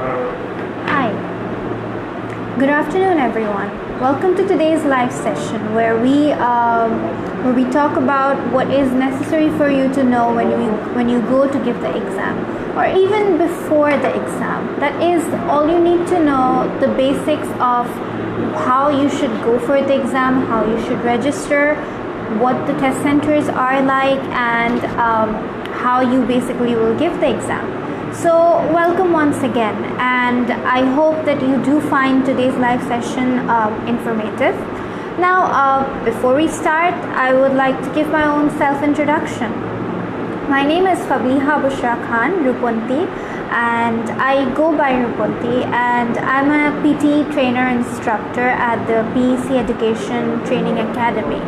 Hi. Good afternoon, everyone. Welcome to today's live session where we talk about what is necessary for you to know when you go to give the exam, or even before the exam. That is all you need to know, the basics of how you should go for the exam, how you should register, what the test centers are like, and how you basically will give the exam. So welcome once again, and I hope that you do find today's live session informative. Now, before we start, I would like to give my own self-introduction. My name is Fabliha Bushra Khan Rupunti, and I go by Rupunti, and I'm a PTE trainer instructor at the PEC-Education Training Academy.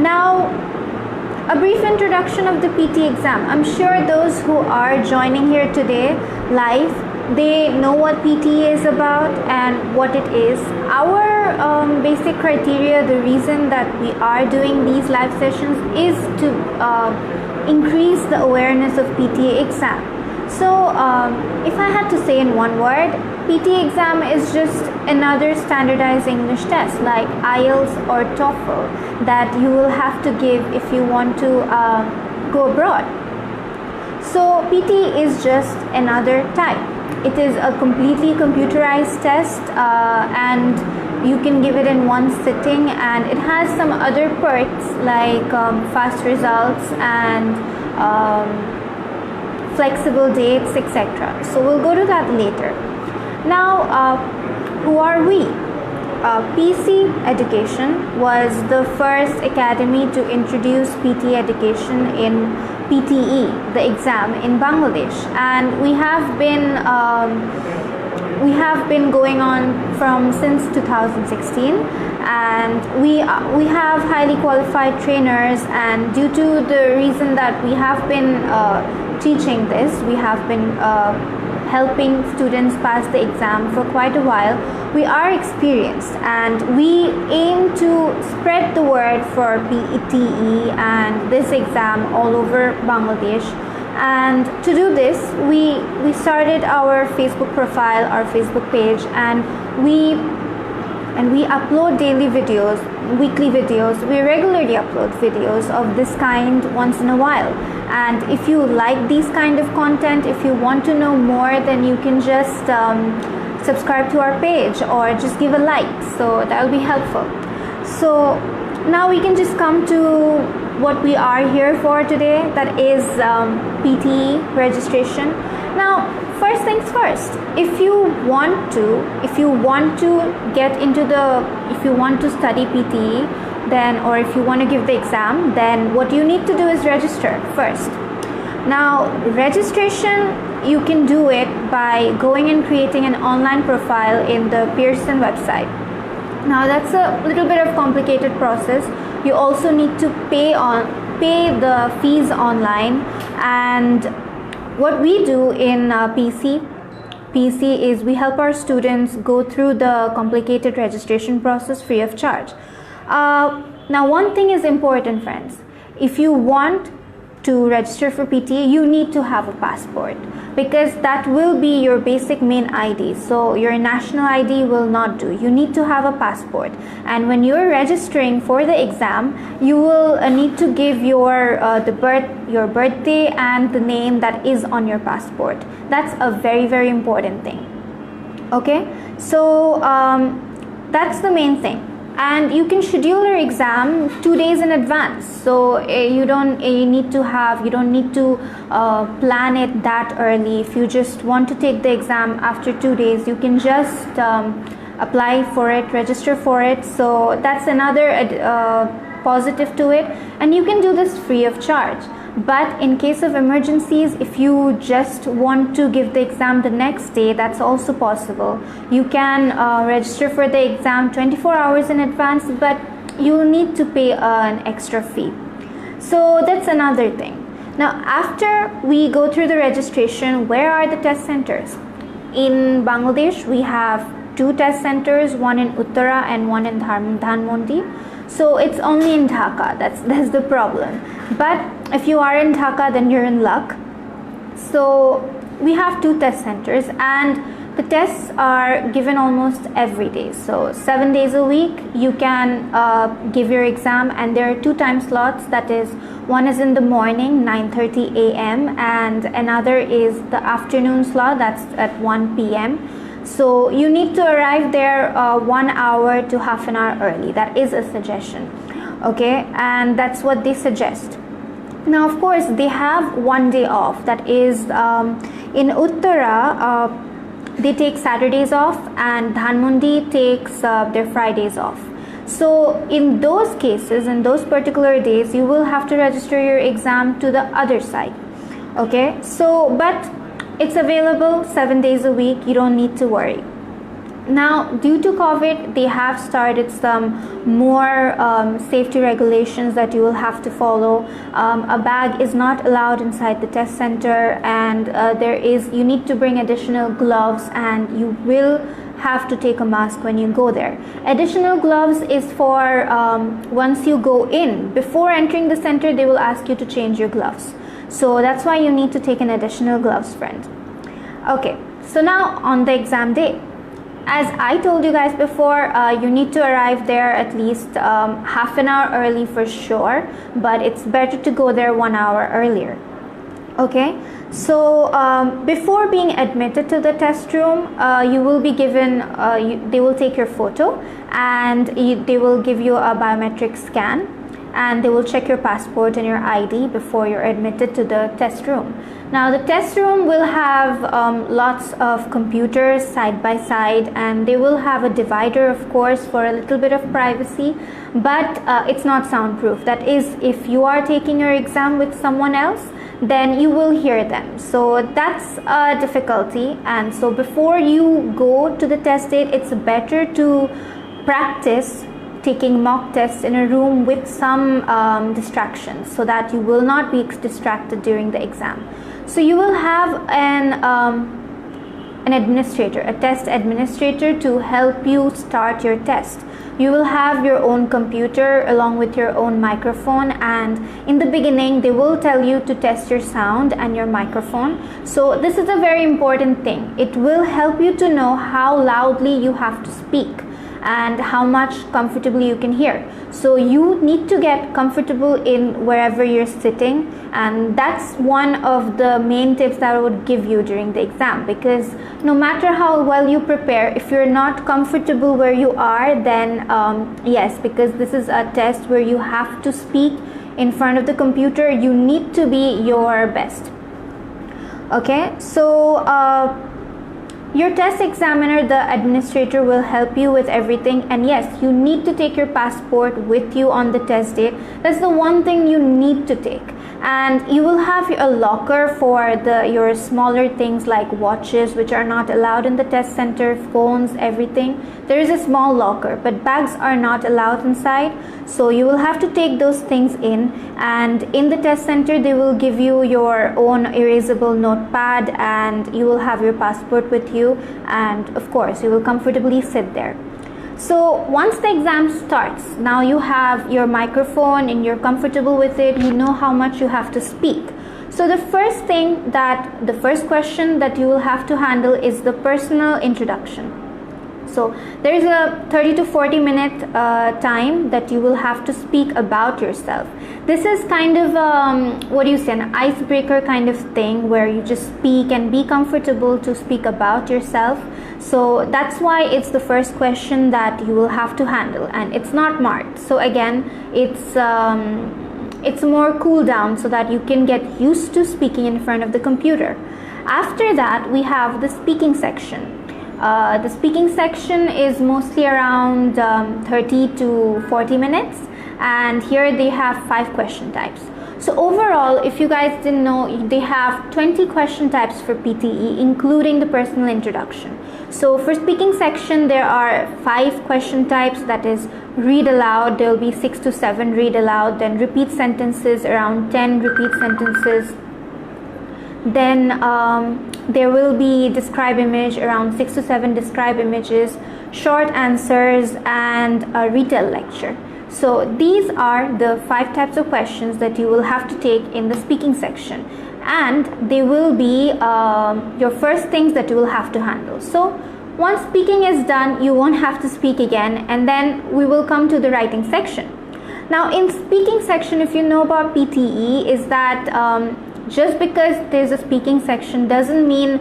Now, a brief introduction of the PTE exam. I'm sure those who are joining here today live, they know what PTE is about and what it is. Our basic criteria, the reason that we are doing these live sessions is to increase the awareness of PTE exam. So if I had to say in one word, PTE exam is just another standardized English test like IELTS or TOEFL that you will have to give if you want to go abroad. So PTE is just another type. It is a completely computerized test and you can give it in one sitting, and it has some other perks like fast results and flexible dates, etc. So we'll go to that later. Now, who are we? PEC-Education was the first academy to introduce PTE education in PTE, the exam in Bangladesh, and we have been going on since 2016, and we have highly qualified trainers, and due to the reason that we have been teaching this, we have been helping students pass the exam for quite a while. We are experienced, and we aim to spread the word for PTE and this exam all over Bangladesh. And to do this, we started our Facebook profile, our Facebook page, and we upload daily videos, weekly videos. We regularly upload videos of this kind once in a while. And if you like these kind of content, if you want to know more, then you can just subscribe to our page or just give a like. So that will be helpful. So now we can just come to what we are here for today, that is PTE registration. Now, first things first, if you want to study PTE, then, or if you want to give the exam, then what you need to do is register first. Now, registration, you can do it by going and creating an online profile in the Pearson website. Now, that's a little bit of complicated process. You also need to pay the fees online, and what we do in PEC is we help our students go through the complicated registration process free of charge. Now, one thing is important, friends. If you want to register for PTE, you need to have a passport, because that will be your basic main ID. So your national ID will not do. You need to have a passport, and when you're registering for the exam, you will need to give your birthday and the name that is on your passport. That's a very, very important thing. Okay, so that's the main thing. And you can schedule your exam 2 days in advance. So you don't need to plan it that early. If you just want to take the exam after 2 days, you can just apply for it, register for it. So that's another positive to it, and you can do this free of charge. But in case of emergencies, if you just want to give the exam the next day, that's also possible. You can register for the exam 24 hours in advance, but you'll need to pay an extra fee. So that's another thing. Now, after we go through the registration, where are the test centers? In Bangladesh, we have 2 test centers, one in Uttara and one in Dhanmondi. So it's only in Dhaka. That's the problem. But if you are in Dhaka, then you're in luck. So we have 2 test centers, and the tests are given almost every day. So 7 days a week you can give your exam, and there are 2 time slots. That is, one is in the morning 9:30 a.m. and another is the afternoon slot, that's at 1 p.m. So you need to arrive there 1 hour to half an hour early. That is a suggestion, okay, and that's what they suggest. Now of course they have 1 day off, that is in Uttara they take Saturdays off, and Dhanmondi takes their Fridays off. So in those cases, in those particular days, you will have to register your exam to the other side, okay. So but it's available 7 days a week, you don't need to worry. Now due to COVID, they have started some more safety regulations that you will have to follow. A bag is not allowed inside the test center, and you need to bring additional gloves, and you will have to take a mask when you go there. Additional gloves is for once you go in. Before entering the center, they will ask you to change your gloves. So that's why you need to take an additional gloves, friend. Okay, so now on the exam day, as I told you guys before, you need to arrive there at least half an hour early for sure, but it's better to go there 1 hour earlier. Okay, so before being admitted to the test room, you will be given, they will take your photo, and they will give you a biometric scan, and they will check your passport and your ID before you're admitted to the test room. Now the test room will have lots of computers side by side, and they will have a divider, of course, for a little bit of privacy, but it's not soundproof. That is, if you are taking your exam with someone else, then you will hear them. So that's a difficulty, and so before you go to the test date, it's better to practice taking mock tests in a room with some distractions, so that you will not be distracted during the exam. So you will have an administrator, a test administrator, to help you start your test. You will have your own computer along with your own microphone, and in the beginning they will tell you to test your sound and your microphone. So this is a very important thing. It will help you to know how loudly you have to speak and how much comfortably you can hear. So you need to get comfortable in wherever you're sitting, and that's one of the main tips that I would give you during the exam, because no matter how well you prepare, if you're not comfortable where you are, then yes, because this is a test where you have to speak in front of the computer, you need to be your best. Okay, so your test examiner, the administrator, will help you with everything, and yes, you need to take your passport with you on the test day. That's the one thing you need to take, and you will have a locker for your smaller things like watches, which are not allowed in the test center, phones, everything. There is a small locker, but bags are not allowed inside, so you will have to take those things in, and in the test center they will give you your own erasable notepad, and you will have your passport with you, and of course you will comfortably sit there. So once the exam starts, now you have your microphone and you're comfortable with it, you know how much you have to speak. So the first question that you will have to handle is the personal introduction. So there is a 30 to 40 minute time that you will have to speak about yourself. This is kind of an icebreaker kind of thing, where you just speak and be comfortable to speak about yourself. So that's why it's the first question that you will have to handle, and it's not marked. So again, it's more cool down so that you can get used to speaking in front of the computer. After that, we have the speaking section. The speaking section is mostly around 30 to 40 minutes, and here they have 5 question types. So overall, if you guys didn't know, they have 20 question types for PTE, including the personal introduction. So for speaking section, there are 5 question types, that is read aloud, there will be 6 to 7 read aloud, then repeat sentences, around 10 repeat sentences. Then there will be describe image, around 6 to 7 describe images, short answers, and a retell lecture. So these are the 5 types of questions that you will have to take in the speaking section. and they will be your first things that you will have to handle. So once speaking is done, you won't have to speak again, and then we will come to the writing section. Now in speaking section, if you know about PTE, is that just because there's a speaking section doesn't mean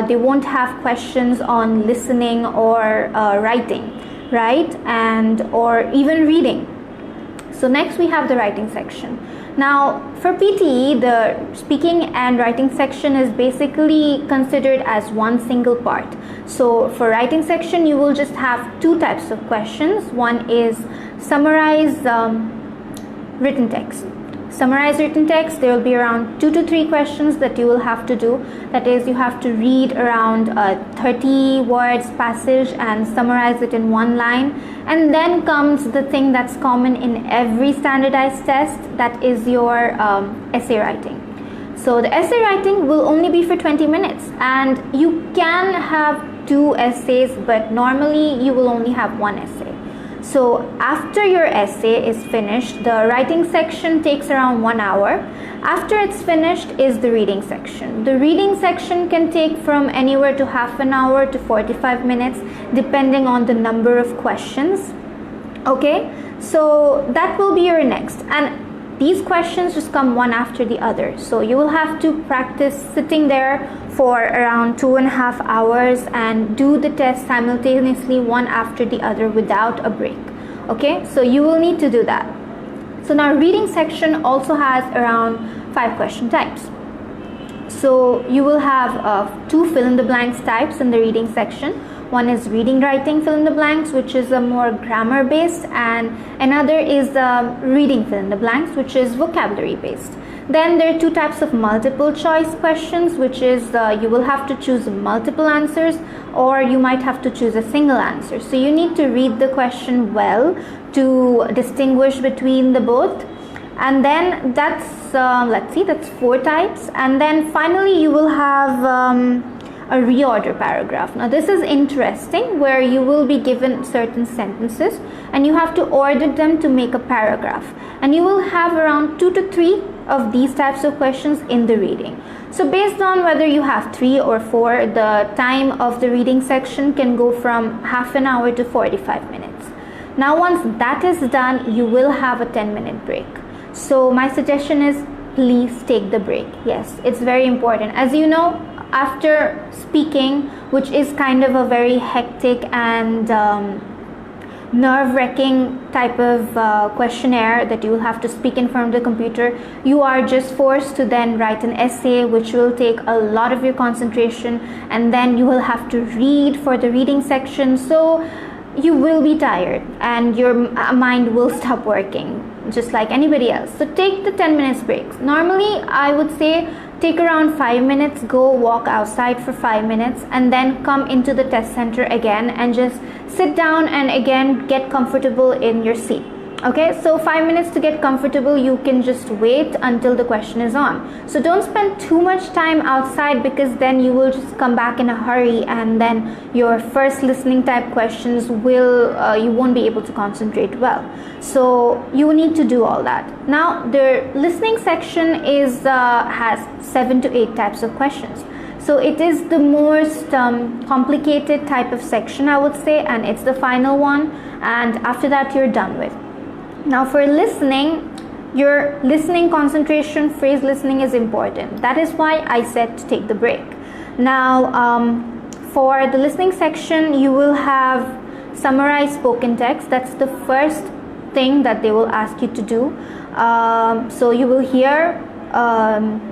they won't have questions on listening or writing, right? And or even reading. So next we have the writing section. Now for PTE, the speaking and writing section is basically considered as one single part. So for writing section, you will just have two types of questions. One is summarize written text. Summarize written text, there will be around 2 to 3 questions that you will have to do. That is, you have to read around 30 words passage and summarize it in one line. And then comes the thing that's common in every standardized test, that is your essay writing. So the essay writing will only be for 20 minutes, and you can have 2 essays, but normally you will only have 1 essay. So after your essay is finished, the writing section takes around 1 hour. After it's finished is the reading section. The reading section can take from anywhere to half an hour to 45 minutes depending on the number of questions. Okay, so that will be your next, and these questions just come one after the other. So you will have to practice sitting there for around 2.5 hours and do the test simultaneously one after the other without a break. Okay, so you will need to do that. So now reading section also has around 5 question types. So you will have 2 fill in the blanks types in the reading section. One is reading writing fill in the blanks, which is a more grammar based, and another is reading fill in the blanks, which is vocabulary based. Then there are 2 types of multiple choice questions, which is you will have to choose multiple answers, or you might have to choose a single answer. So you need to read the question well to distinguish between the both. And then that's let's see, that's 4 types. And then finally you will have a reorder paragraph. Now this is interesting, where you will be given certain sentences and you have to order them to make a paragraph, and you will have around 2 to 3 of these types of questions in the reading. So based on whether you have 3 or 4, the time of the reading section can go from half an hour to 45 minutes. Now once that is done, you will have a 10-minute break. So my suggestion is, please take the break. Yes, it's very important. As you know, after speaking, which is kind of a very hectic and nerve-wracking type of questionnaire that you will have to speak in front of the computer, you are just forced to then write an essay, which will take a lot of your concentration, and then you will have to read for the reading section. So you will be tired and your mind will stop working just like anybody else. So take the 10 minutes breaks. Normally I would say take around 5 minutes, go walk outside for 5 minutes, and then come into the test center again and just sit down and again get comfortable in your seat. Okay, so 5 minutes to get comfortable, you can just wait until the question is on. So don't spend too much time outside, because then you will just come back in a hurry, and then your first listening type questions will you won't be able to concentrate well. So you need to do all that. Now the listening section is has 7 to 8 types of questions. So it is the most complicated type of section, I would say, and it's the final one, and after that you're done with. Now for listening, your listening concentration, phrase listening is important. That is why I said to take the break. Now for the listening section, you will have summarize spoken text. That's the first thing that they will ask you to do. So you will hear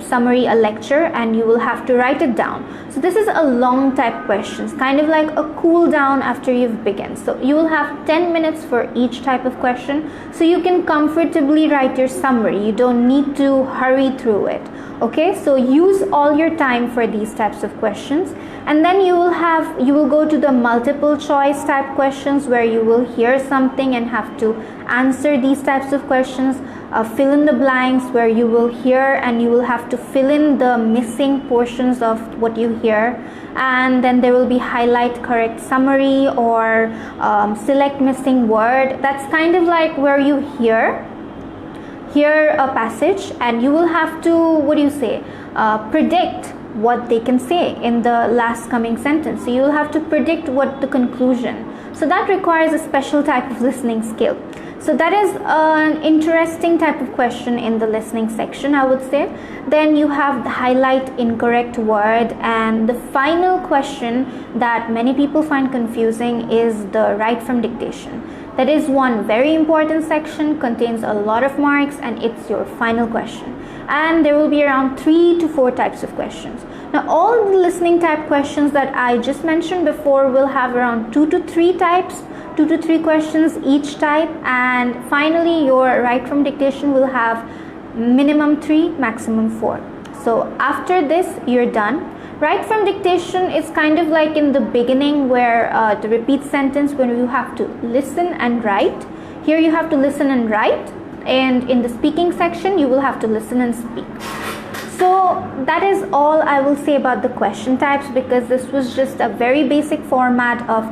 summary, a lecture, and you will have to write it down. So this is a long type questions, kind of like a cool down after you've begun. So you will have 10 minutes for each type of question, so you can comfortably write your summary. You don't need to hurry through it. Okay, so use all your time for these types of questions, and then you will go to the multiple choice type questions, where you will hear something and have to answer these types of questions. Fill in the blanks, where you will hear and you will have to fill in the missing portions of what you hear, and then there will be highlight correct summary or select missing word. That's kind of like where you hear a passage and you will have to, predict what they can say in the last coming sentence. So you'll have to predict what the conclusion. So that requires a special type of listening skill. So that is an interesting type of question in the listening section, I would say. Then you have the highlight incorrect word, and the final question that many people find confusing is the write from dictation. That is one very important section, contains a lot of marks, and it's your final question. And there will be around 3 to 4 types of questions. Now all the listening type questions that I just mentioned before will have around 2 to 3 types, 2 to 3 questions each type, and finally your write from dictation will have minimum 3, maximum 4. So after this you're done. Write from dictation is kind of like in the beginning where the repeat sentence, when you have to listen and write. Here you have to listen and write, and in the speaking section you will have to listen and speak. So that is all I will say about the question types, because this was just a very basic format of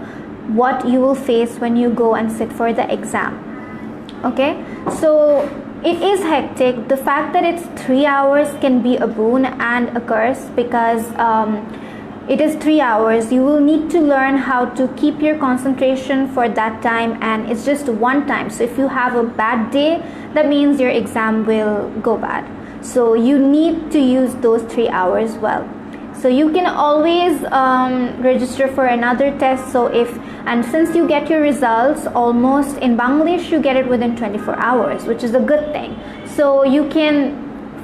what you will face when you go and sit for the exam. Okay, so it is hectic. The fact that it's 3 hours can be a boon and a curse, because it is 3 hours. You will need to learn how to keep your concentration for that time, and it's just one time. So if you have a bad day, that means your exam will go bad. So you need to use those 3 hours well. So you can always register for another test. So and since you get your results almost in Bangladesh, you get it within 24 hours, which is a good thing. So you can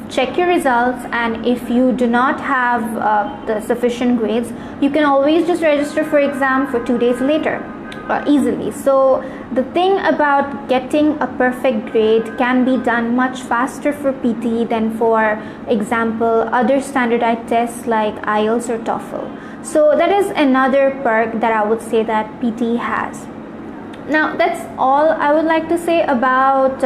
check your results, and if you do not have the sufficient grades, you can always just register for exam for 2 days later easily. So the thing about getting a perfect grade can be done much faster for PTE than, for example, other standardized tests like IELTS or TOEFL. So that is another perk that I would say that PTE has. Now that's all I would like to say about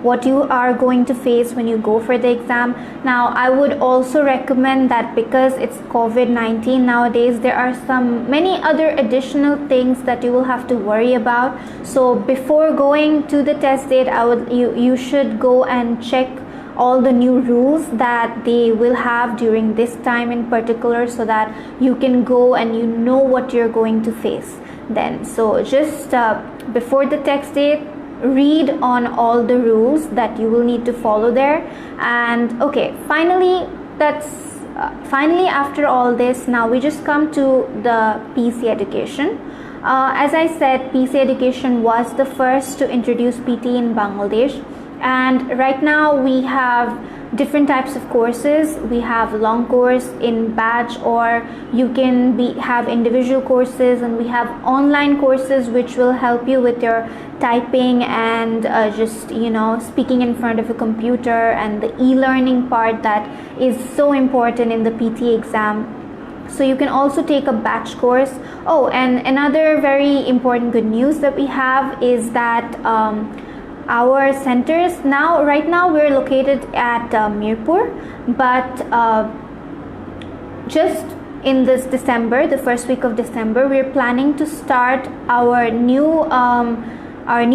what you are going to face when you go for the exam. Now I would also recommend that, because it's COVID-19 nowadays, there are many other additional things that you will have to worry about. So before going to the test date, you should go and check all the new rules that they will have during this time in particular, so that you can go and you know what you're going to face then. So just before the test date, read on all the rules that you will need to follow there. And okay, finally after all this, now we just come to the PEC-Education. As I said, PEC-Education was the first to introduce PTE in Bangladesh, and right now we have different types of courses. We have long course in batch, or you can have individual courses, and we have online courses which will help you with your typing and just speaking in front of a computer, and the e-learning part that is so important in the PTE exam. So you can also take a batch course. Oh, and another very important good news that we have is that our centers right now we're located at Mirpur, but just in this December, the first week of December, we're planning to start our new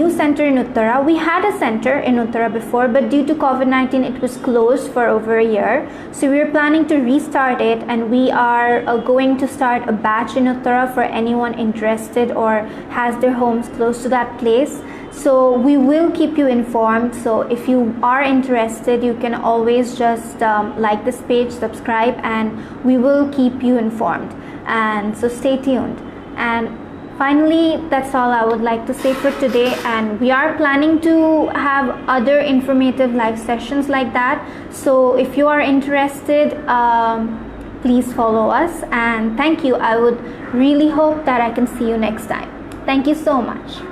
center in Uttara. We had a center in Uttara before, but due to COVID-19 it was closed for over a year. So we're planning to restart it, and we are going to start a batch in Uttara for anyone interested or has their homes close to that place. So we will keep you informed. So if you are interested, you can always just like this page, subscribe, and we will keep you informed. And so stay tuned. And finally, that's all I would like to say for today, and we are planning to have other informative live sessions like that. So if you are interested, please follow us, and thank you. I would really hope that I can see you next time. Thank you so much.